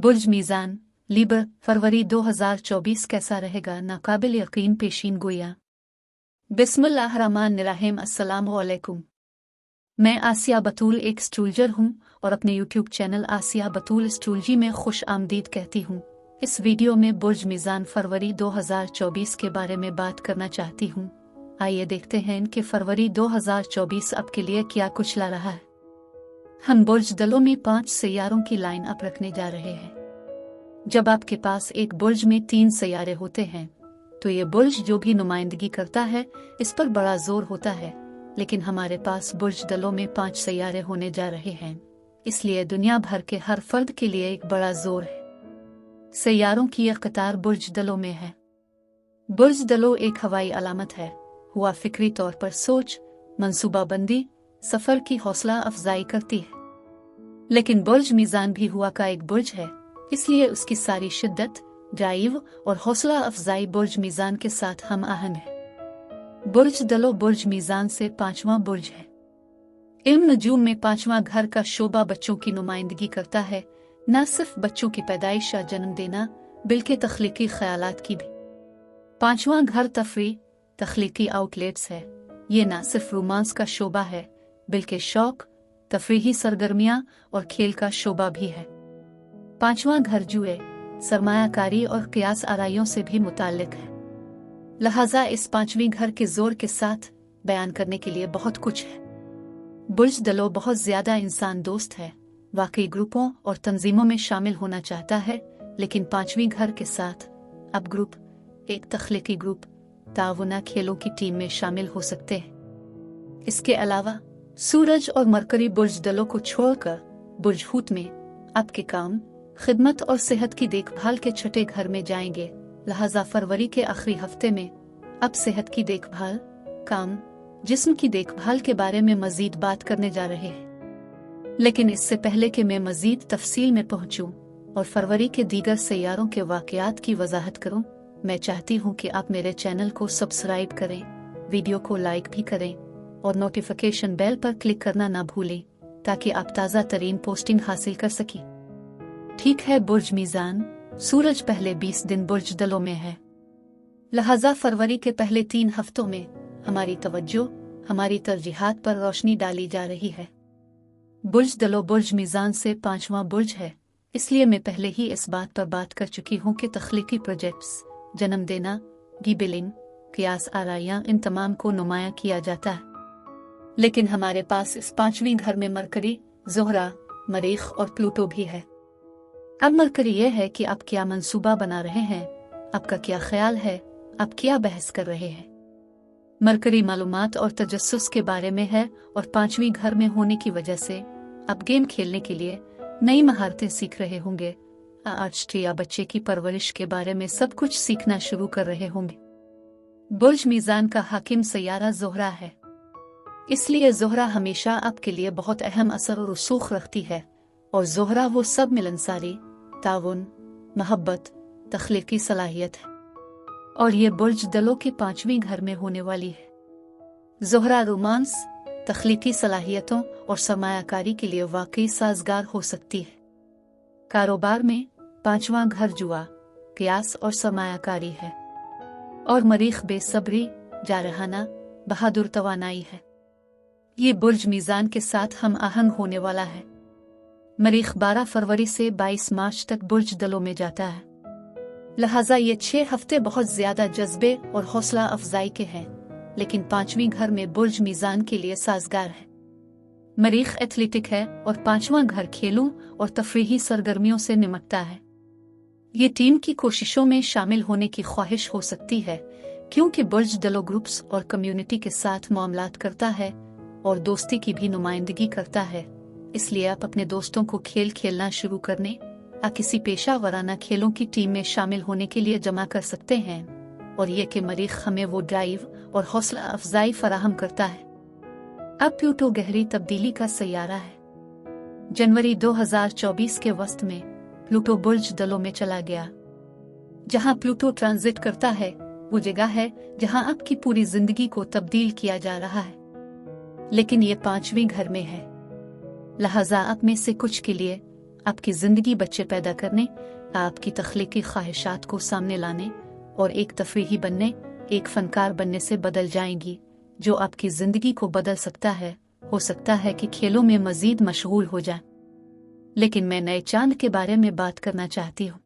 बुर्ज मीज़ान लीबर फरवरी 2024 कैसा रहेगा? नाकाबिल यकीन पेशीन गोया। बिस्मिल्लाहिर्रहमानिर्रहीम। अस्सलामु अलैकुम। मैं आसिया बतूल एक एस्ट्रोलॉजर हूँ और अपने यूट्यूब चैनल आसिया बतूल एस्ट्रोलॉजी में खुश आमदीद कहती हूँ। इस वीडियो में बुर्ज मीज़ान फरवरी 2024 के बारे में बात करना चाहती हूँ। आइए देखते हैं कि फरवरी 2024 आपके लिए क्या कुछ ला रहा है। हम बुर्ज दलों में 5 सैयारों की लाइन अप रखने जा रहे हैं। जब आपके पास एक बुर्ज में 3 सैयारे होते हैं तो ये बुर्ज जो भी नुमाइंदगी करता है इस पर बड़ा जोर होता है, लेकिन हमारे पास बुर्ज दलों में 5 सैयारे होने जा रहे हैं, इसलिए दुनिया भर के हर फर्द के लिए एक बड़ा जोर है। सैयारों की यह कतार बुर्ज दलों में है। बुर्ज दलों एक हवाई अलामत है। हुआ फिक्री तौर पर सोच, मंसूबाबंदी, सफर की हौसला अफजाई करती है। लेकिन बुर्ज मीज़ान भी हुआ का एक बुर्ज है, इसलिए उसकी सारी शिद्दत, ड्राइव और हौसला अफजाई बुर्ज मीज़ान के साथ हम आहंग है। बुर्ज दलो बुर्ज मीज़ान से 5वां बुर्ज है। इल्म नजूम में 5वां घर का शोबा बच्चों की नुमाइंदगी करता है, न सिर्फ बच्चों की पैदाइश या जन्म देना बल्कि तख्लीकी ख्यालात की भी। 5वां घर तफरी, तख्लीकी आउटलेट्स है। ये न सिर्फ रोमांस का शोबा है बल्कि शौक, तफरीही सरगर्मियां और खेल का शोबा भी है। 5वां घर जुए, सरमायाकारी और क़ियास आराइयों से भी मुताल्लिक है। लिहाजा इस 5वें घर के जोर के साथ बयान करने के लिए बहुत कुछ है। बुर्ज दलो बहुत ज्यादा इंसान दोस्त है, वाकई ग्रुपों और तंजीमों में शामिल होना चाहता है, लेकिन 5वें घर के साथ अब ग्रुप, एक तख्लीकी ग्रुप, तावुना खेलों की टीम में शामिल हो सकते हैं। इसके अलावा सूरज और मरकरी बुर्ज दलों को छोड़कर बुर्ज हूत में आपके काम, खिदमत और सेहत की देखभाल के छठे घर में जाएंगे। लिहाजा फरवरी के आखिरी हफ्ते में अब सेहत की देखभाल, काम, जिस्म की देखभाल के बारे में मजीद बात करने जा रहे हैं। लेकिन इससे पहले कि मैं मजीद तफसील में पहुंचूं और फरवरी के दीगर सैयारों के वाकयात की वजाहत करूं, मैं चाहती हूं कि आप मेरे चैनल को सब्सक्राइब करें, वीडियो को लाइक भी करें और नोटिफिकेशन बेल पर क्लिक करना ना भूलें ताकि आप ताज़ा तरीन पोस्टिंग हासिल कर सकें। ठीक है, बुर्ज मीज़ान सूरज पहले 20 दिन बुर्ज दलों में है। लिहाजा फरवरी के पहले 3 हफ्तों में हमारी तवज्जो, हमारी तरजीहात पर रोशनी डाली जा रही है। बुर्ज दलों बुर्ज मीज़ान से 5वां बुर्ज है, इसलिए मैं पहले ही इस बात पर बात कर चुकी हूँ कि तख्लीकी प्रोजेक्ट्स, जन्म देना, गीबिलिंग, क़ियास आराइयाँ, इन तमाम को नुमाया किया जाता है। लेकिन हमारे पास इस 5वें घर में मरकरी, ज़ोहरा, मरीख और प्लूटो भी है। अब मरकरी यह है कि आप क्या मंसूबा बना रहे हैं, आपका क्या ख्याल है, आप क्या बहस कर रहे हैं। मरकरी मालूमात और तजस्सुस के बारे में है और 5वें घर में होने की वजह से आप गेम खेलने के लिए नई महारतें सीख रहे होंगे, आर्ट या बच्चे की परवरिश के बारे में सब कुछ सीखना शुरू कर रहे होंगे। बुर्ज मीज़ान का हाकिम सैयारा ज़ोहरा है, इसलिए ज़ोहरा हमेशा आपके लिए बहुत अहम असर और रसूख रखती है। और ज़ोहरा वो सब मिलनसारी, ताउन, मोहब्बत, तख्लीकी सलाहियत है और ये बुर्ज दलों के 5वें घर में होने वाली है। ज़ोहरा रोमांस, तख्लीकी सलाहियतों और सरमायाकारी के लिए वाकई साजगार हो सकती है। कारोबार में 5वां घर जुआ, क़ियास और सरमायाकारी है और मरीख बेसब्री, जारहाना, बहादुर तवानाई है। ये बुर्ज मीज़ान के साथ हम आहंग होने वाला है। मरीख 12 फरवरी से 22 मार्च तक बुर्ज दलों में जाता है। लिहाजा ये 6 हफ्ते बहुत ज्यादा जज्बे और हौसला अफजाई के हैं, लेकिन 5वें घर में बुर्ज मीज़ान के लिए साजगार है। मरीख एथलेटिक है और 5वां घर खेलों और तफरीही सरगर्मियों से निमटता है। ये टीम की कोशिशों में शामिल होने की ख्वाहिश हो सकती है, क्योंकि बुर्ज दलों ग्रुप्स और कम्युनिटी के साथ मामलात करता है और दोस्ती की भी नुमाइंदगी करता है। इसलिए आप अपने दोस्तों को खेल खेलना शुरू करने या किसी पेशा वराना खेलों की टीम में शामिल होने के लिए जमा कर सकते हैं। और ये कि मरीख हमें वो ड्राइव और हौसला अफजाई फराहम करता है। अब प्लूटो गहरी तब्दीली का सैयारा है। जनवरी 2024 के वस्त में प्लूटो बुर्ज दलों में चला गया। जहां प्लूटो ट्रांजिट करता है वो जगह है जहां आपकी पूरी जिंदगी को तब्दील किया जा रहा है, लेकिन ये 5वें घर में है। लिहाजा आप में से कुछ के लिए आपकी ज़िंदगी बच्चे पैदा करने, आपकी तख्लीकी ख्वाहिशात को सामने लाने और एक तफरीही बनने, एक फनकार बनने से बदल जाएंगी, जो आपकी ज़िंदगी को बदल सकता है। हो सकता है कि खेलों में मज़ीद मशगूल हो जाए, लेकिन मैं नए चांद के बारे में बात करना चाहती हूँ।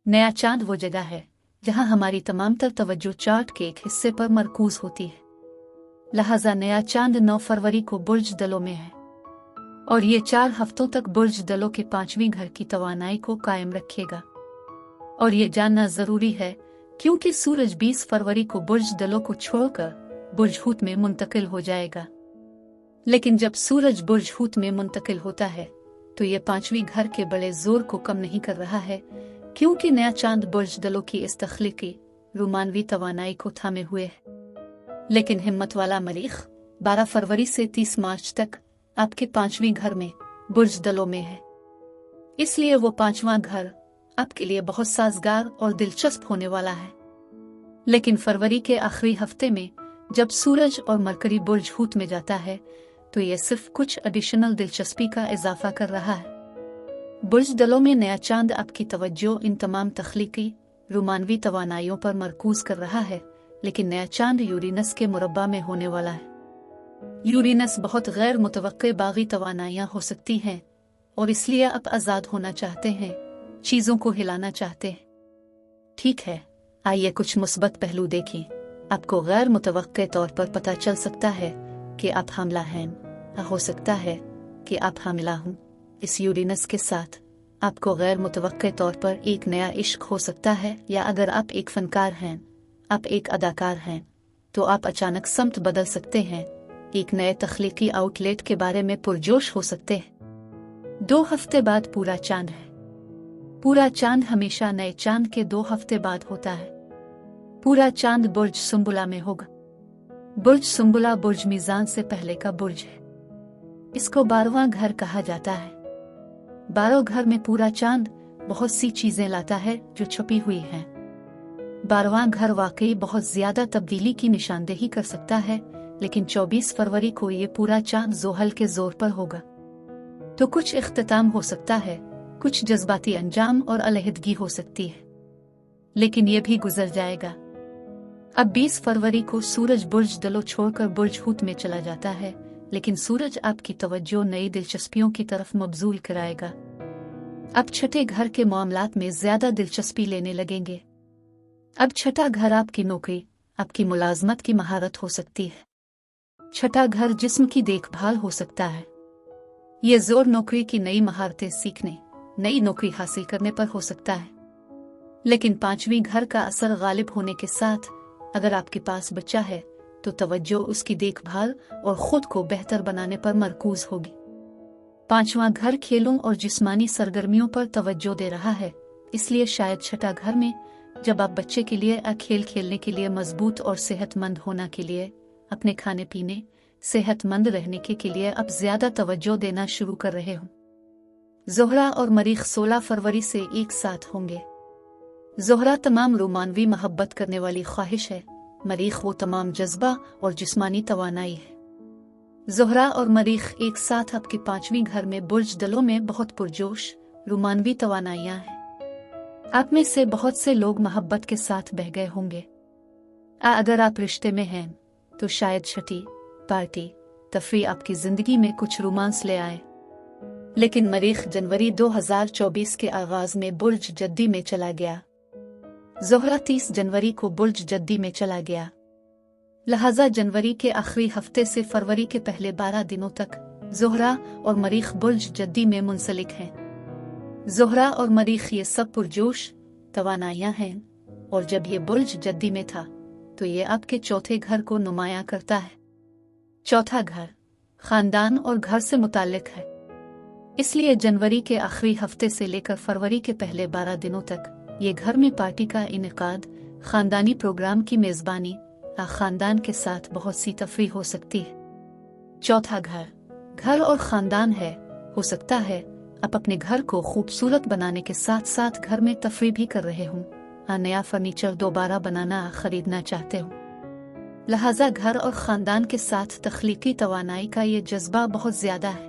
नया चांद वो जगह है जहाँ हमारी तमाम तर तवज्जो चार्ट के एक हिस्से पर मरकूज होती है। लिहाजा नया चांद 9 फरवरी को बुर्ज दलों में है और ये 4 हफ्तों तक बुर्ज दलों के 5वीं घर की तवानाई को कायम रखेगा। और ये जानना जरूरी है क्योंकि सूरज 20 फरवरी को बुर्ज दलों को छोड़कर बुर्ज हूत में मुंतकिल हो जाएगा। लेकिन जब सूरज बुर्ज हूत में मुंतकिल होता है तो ये 5वीं घर के बड़े जोर को कम नहीं कर रहा है, क्योंकि नया चांद बुर्ज दलों की इस तख्लीकी रूमानवी तवानाई को थामे हुए है। लेकिन हिम्मत वाला मरीख 12 फरवरी से 30 मार्च तक आपके 5वीं घर में बुर्ज दलों में है। इसलिए वो 5वां घर आपके लिए बहुत साजगार और दिलचस्प होने वाला है। लेकिन फरवरी के आखिरी हफ्ते में जब सूरज और मरकरी बुर्ज हूत में जाता है तो ये सिर्फ कुछ एडिशनल दिलचस्पी का इजाफा कर रहा है। बुर्ज दलों में नया चांद आपकी तवज्जो इन तमाम तख्लीकी रूमानवी तवानाइयों पर मरकूज कर रहा है, लेकिन नया चांद यूरेनस के मुरब्बा में होने वाला है। यूरेनस बहुत गैर मुतवक्के बागी तवानाइयाँ हो सकती हैं और इसलिए आप आज़ाद होना चाहते हैं, चीज़ों को हिलाना चाहते हैं। ठीक है, आइए कुछ मुस्बत पहलू देखें। आपको गैर मुतवक्के तौर पर पता चल सकता है कि आप हामिला हैं, हो सकता है कि आप हामिला हों। इस यूरेनस के साथ आपको गैर मुतवक्के तौर पर एक नया इश्क हो सकता है, या अगर आप एक फनकार हैं, आप एक अदाकार हैं, तो आप अचानक समत बदल सकते हैं, एक नए तख्लीकी आउटलेट के बारे में पुरजोश हो सकते हैं। 2 हफ्ते बाद पूरा चांद है। पूरा चांद हमेशा नए चांद के 2 हफ्ते बाद होता है। पूरा चांद बुर्ज सुंबुला में होगा। बुर्ज सुंबुला बुर्ज मीज़ान से पहले का बुर्ज है। इसको 12वां घर कहा जाता है। 12 घर में पूरा चांद बहुत सी चीजें लाता है जो छुपी हुई हैं। 12वां घर वाकई बहुत ज्यादा तब्दीली की निशानदेही कर सकता है, लेकिन 24 फरवरी को ये पूरा चांद ज़ोहल के जोर पर होगा। तो कुछ इख्तिताम हो सकता है, कुछ जज्बाती अंजाम और अलहदगी हो सकती है, लेकिन ये भी गुजर जाएगा। अब 20 फरवरी को सूरज बुर्ज दलों छोड़कर बुर्ज हूत में चला जाता है, लेकिन सूरज आपकी तवज्जो नई दिलचस्पियों की तरफ मबजूल कराएगा। अब छठे घर के मामलात में ज्यादा दिलचस्पी लेने लगेंगे। अब छठा घर आपकी नौकरी, आपकी मुलाजमत की महारत हो सकती है। छठा घर जिस्म की देखभाल हो सकता है। ये जोर नौकरी की नई महारतें सीखने, नई नौकरी हासिल करने पर हो सकता है। लेकिन 5वीं घर का असर गालिब होने के साथ अगर आपके पास बच्चा है तो तवज्जो उसकी देखभाल और खुद को बेहतर बनाने पर मरकूज होगी। 5वां घर खेलों और जिस्मानी सरगर्मियों पर तवज्जो दे रहा है, इसलिए शायद छठा घर में जब आप बच्चे के लिए खेल खेलने के लिए, मजबूत और सेहतमंद होना के लिए, अपने खाने पीने, सेहतमंद रहने के लिए अब ज्यादा तवज्जो देना शुरू कर रहे हो। ज़ोहरा और मरीख 16 फरवरी से एक साथ होंगे। ज़ोहरा तमाम रोमानवी मोहब्बत करने वाली ख्वाहिश है, मरीख वो तमाम जज्बा और जिस्मानी तवानाई है। ज़ोहरा और मरीख एक साथ आपके 5वीं घर में बुर्ज दलों में बहुत पुरजोश रोमानवी तवानाइयाँ हैं। आप में से बहुत से लोग मोहब्बत के साथ बह गए होंगे। अगर आप रिश्ते में हैं तो शायद छठी पार्टी तफरी आपकी जिंदगी में कुछ रोमांस ले आए। लेकिन मरीख जनवरी 2024 के आगाज में बुर्ज जद्दी में चला गया। ज़ोहरा 30 जनवरी को बुर्ज जद्दी में चला गया। लिहाजा जनवरी के आखिरी हफ्ते से फरवरी के पहले 12 दिनों तक ज़ोहरा और मरीख बुर्ज जद्दी में मुंसलिक हैं। ज़ोहरा और मरीख ये सब पुरजोश तवानाइयाँ हैं, और जब ये बुर्ज जद्दी में था तो ये आपके चौथे घर को नुमायां करता है। चौथा घर खानदान और घर से मुताल्लिक है, इसलिए जनवरी के आखिरी हफ्ते से लेकर फरवरी के पहले 12 दिनों तक ये घर में पार्टी का इनेकाद, खानदानी प्रोग्राम की मेजबानी, खानदान के साथ बहुत सी तफरी हो सकती है। चौथा घर और खानदान है। हो सकता है आप अपने घर को खूबसूरत बनाने के साथ साथ घर में तफरी भी कर रहे हों, नया फर्नीचर दोबारा बनाना खरीदना चाहते हो। लिहाजा घर और खानदान के साथ तख्लीकी तवानाई का ये जज्बा बहुत ज्यादा है।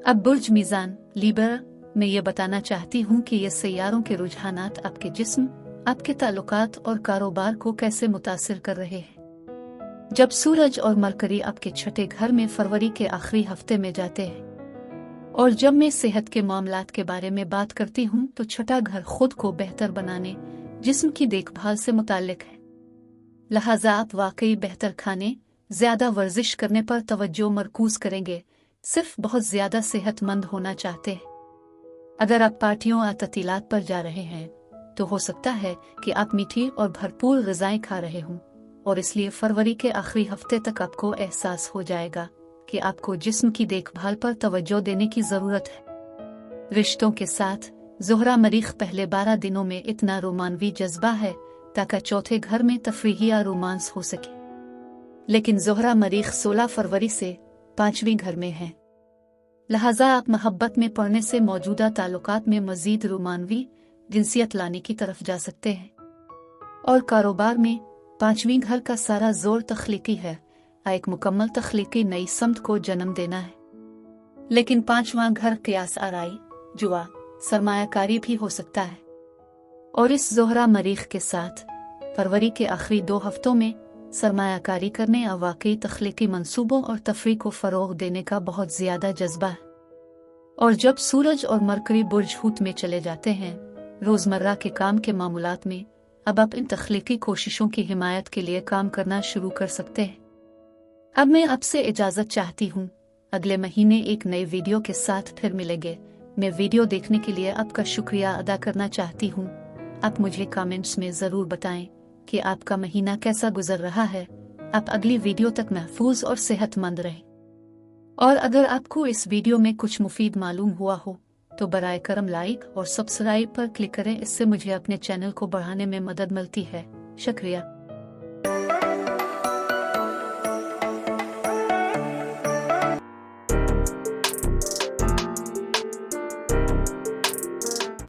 अब बुर्ज मीज़ान लीबर मैं ये बताना चाहती हूँ कि ये सैयारों के रुझानात आपके जिस्म, आपके ताल्लुकात और कारोबार को कैसे मुतासिर कर रहे हैं। जब सूरज और मरकरी आपके छठे घर में फरवरी के आखिरी हफ्ते में जाते हैं, और जब मैं सेहत के मामलात के बारे में बात करती हूँ तो छठा घर खुद को बेहतर बनाने, जिस्म की देखभाल से मुताल्लिक है। लिहाजा आप वाकई बेहतर खाने, ज्यादा वर्जिश करने पर तवज्जो मरकूज करेंगे, सिर्फ बहुत ज्यादा सेहतमंद होना चाहते हैं। अगर आप पार्टियों या ततीलात पर जा रहे हैं तो हो सकता है कि आप मीठी और भरपूर ग़िज़ाएं खा रहे हों, और इसलिए फरवरी के आखिरी हफ्ते तक आपको एहसास हो जाएगा कि आपको जिस्म की देखभाल पर तवज्जो देने की ज़रूरत है। रिश्तों के साथ ज़ोहरा मरीख पहले 12 दिनों में इतना रोमानवी जज्बा है ताकि चौथे घर में तफरीही या रोमांस हो सके, लेकिन ज़ोहरा मरीख 16 फरवरी से 5वें घर में है। लिहाजा आप मोहब्बत में पड़ने से मौजूदा ताल्लुकात में मज़ीद रोमानवी जिनसियत लाने की तरफ जा सकते हैं। और कारोबार में 5वें घर का सारा जोर तख्लीकी है, एक मुकम्मल तख्लीकी नई समत को जन्म देना है। लेकिन 5वां घर क़ियास आराई, जुआ, सरमायाकारी भी हो सकता है। और इस ज़ोहरा मरीख के साथ फरवरी के आखिरी 2 हफ्तों में सरमायाकारी करने और वाकई तख्लीकी मंसूबों और तफरी को फ़रोग़ देने का बहुत ज़्यादा जज्बा है। और जब सूरज और मरकरी बुर्ज हूत में चले जाते हैं, रोज़मर्रा के काम के मामूलात में अब आप इन तख्लीकी कोशिशों की हिमायत के लिए काम करना शुरू कर सकते हैं। अब मैं आपसे इजाज़त चाहती हूँ। अगले महीने एक नए वीडियो के साथ फिर मिलेंगे। मैं वीडियो देखने के लिए आपका शुक्रिया अदा करना चाहती हूँ। आप मुझे कमेंट्स में ज़रूर बताएं कि आपका महीना कैसा गुजर रहा है। आप अगली वीडियो तक महफूज और सेहतमंद रहें। और अगर आपको इस वीडियो में कुछ मुफीद मालूम हुआ हो तो बराए करम लाइक और सब्सक्राइब पर क्लिक करें। इससे मुझे अपने चैनल को बढ़ाने में मदद मिलती है। शुक्रिया।